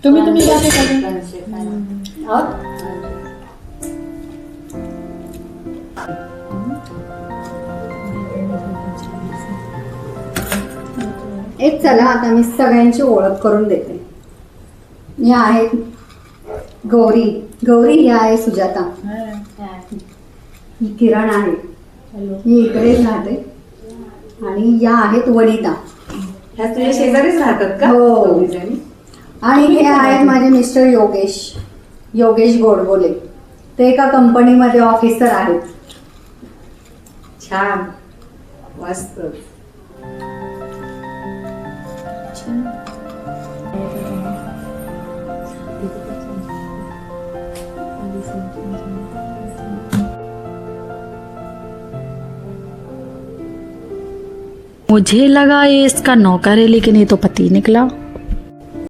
तुम्ही जाते का? एक चला आता मी सगळ्यांची ओळख करून देते. या आहेत गौरी. गौरी ही आहे सुजाता. ही किरण आहे. ही इकडेच राहते. आणि या आहेत वनिता. ह्या तुझ्या शेजारीच राहतात का? हो. आणि हे आहेत माझे मिस्टर योगेश गोडबोले. ते एका कंपनीमध्ये ऑफिसर आहेत. छान, मस्त. मुझे लगा ये इसका नौकर है, लेकिन ये तो पति निकला।